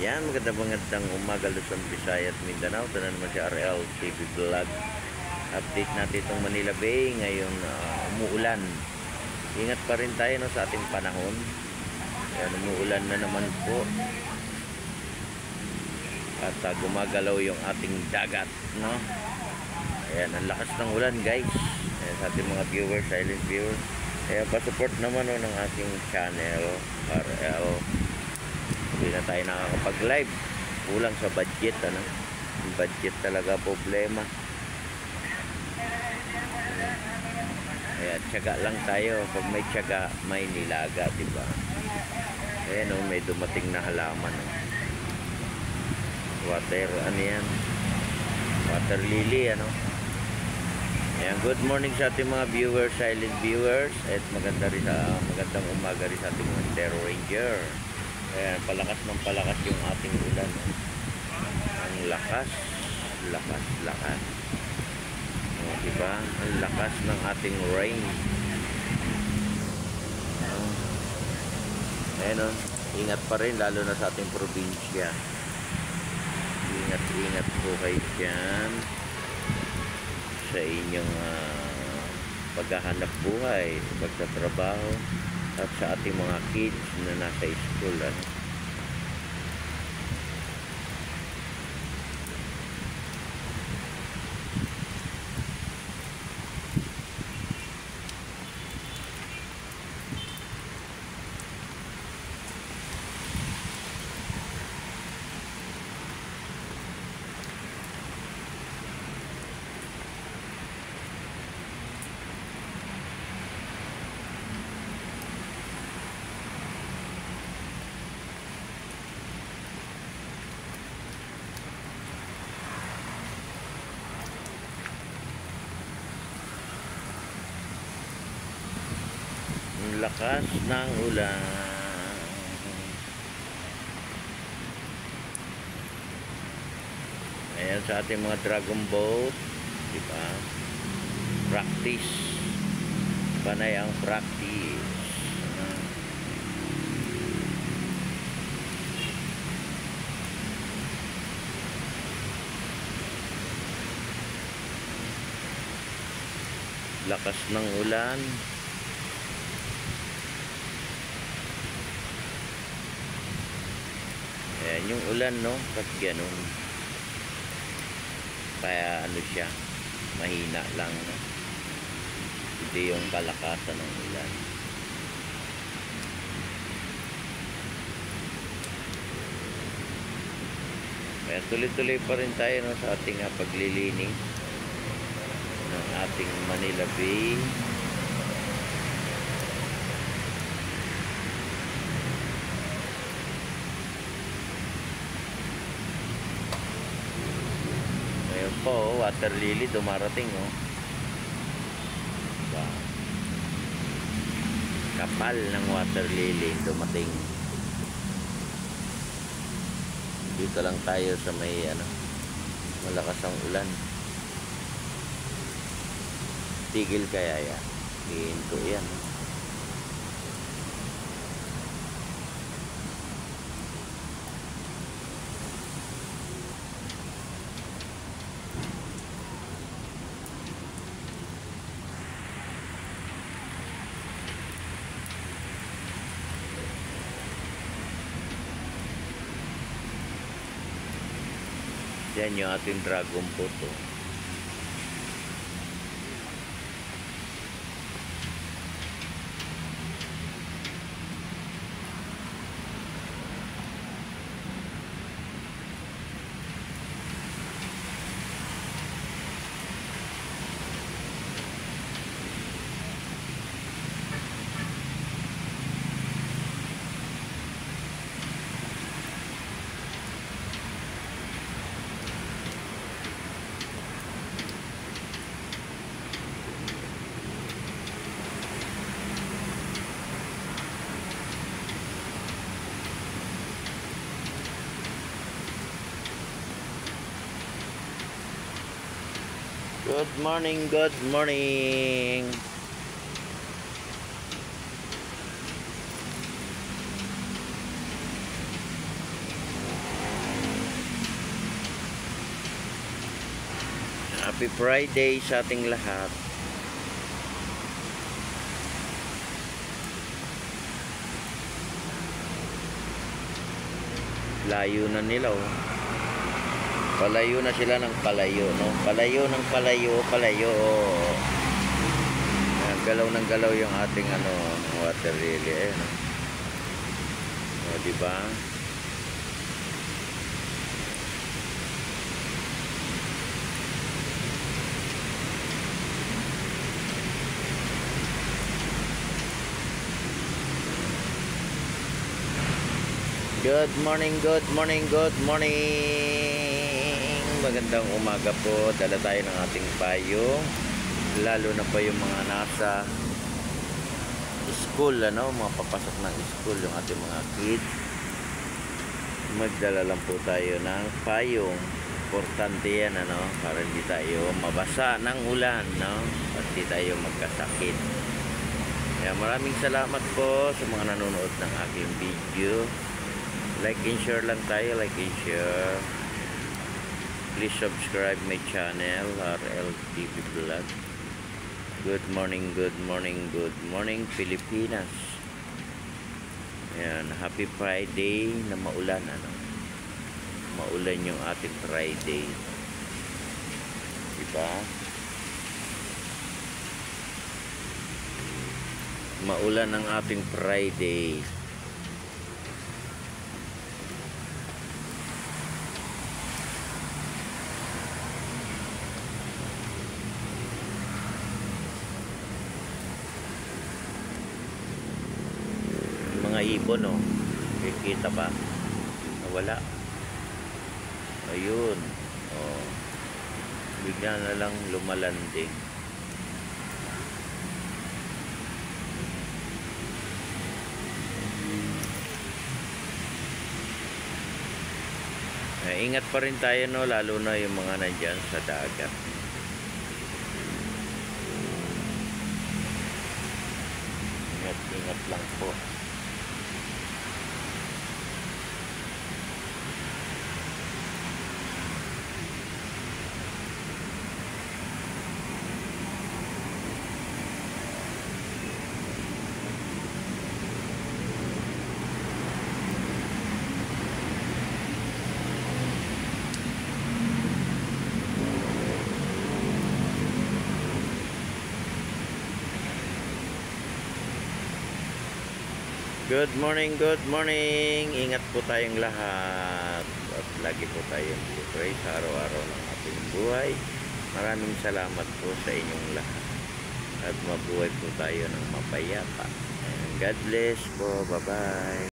Yan, magandang umaga Luzon, Visayas, Mindanao. Ito na naman si RL TV Vlog. Update natin itong Manila Bay. Ngayon, umuulan. Ingat pa rin tayo no, sa ating panahon. Yan, umuulan na naman po. At gumagalaw yung ating dagat, no? Ayan, ang lakas ng ulan, guys. Ayan, sa ating mga viewers, silent viewers. Kaya pa-support naman no, ng ating channel, RL. Hindi na tayo nakakapag-live. Kulang sa budget, ano? Yung budget talaga problema. Kaya tiyaga lang tayo. Pag may tiyaga, may nilaga, diba? Ayan, no, may dumating na halaman, no? Water, ano yan? Water lily, ano? Ayan, good morning sa ating mga viewers, silent viewers. At magandang umaga rin sa ating mga Zero Ranger. Ayan, palakas ng palakas yung ating ulan, no? Ang lakas. O, diba? Ang lakas ng ating rain. Ayan, no? Ingat pa rin, lalo na sa ating probinsya. Ingat po kayo dyan sa inyong paghahanap buhay, pagtatrabaho, at sa ating mga kids na nasa school, ano? Lakas ng ulan. Ayan sa ating mga dragon boat, diba? Practice. Panay ang practice. Lakas ng ulan. Ayan yung ulan, no? Pag ganun, kaya ano siya, mahina lang, no? Hindi yung kalakasan ng ulan. Kaya tuloy-tuloy pa rin tayo, no, sa ating paglilinis ng ating Manila Bay. Po, water lily dumarating, oh. Diba? Kapal ng water lily dumating. Dito lang tayo sa may malakas ang ulan. Tigil kaya yan. Hihinto yan. Yan yung ating dragon boat, oh. Good morning, good morning. Happy Friday sa ating lahat. Layo na nila oh. Palayo na sila ng palayo, no? Palayo ng palayo, palayo. Galaw ng galaw yung ating water lily eh, no? O, diba? Good morning, good morning, good morning. Magandang umaga po. Dala tayo ng ating payong. Lalo na pa yung mga nasa school, mga papasok ng school, yung ating mga kids. Magdala lang po tayo ng payong. Importante yan, para hindi tayo mabasa ng ulan, at hindi tayo magkasakit. Kaya maraming salamat po sa mga nanonood ng aking video. Like and share lang tayo, like and share. Please subscribe my channel, RLTV Vlog. Good morning, good morning, good morning, Pilipinas. Ayan, happy Friday na maulan, Maulan yung ating Friday. Diba? Maulan ang ating Friday. Mga ibon, kikita ba? Nawala. Ayun. Bigla na lang lumalanding. Ingat pa rin tayo, lalo na yung mga nandyan sa dagat. Ingat lang po. Good morning, good morning. Ingat po tayong lahat. At lagi po tayong pray sa araw-araw ng ating buhay. Maraming salamat po sa inyong lahat. At mabuhay po tayo ng mapayapa. And God bless po. Bye-bye.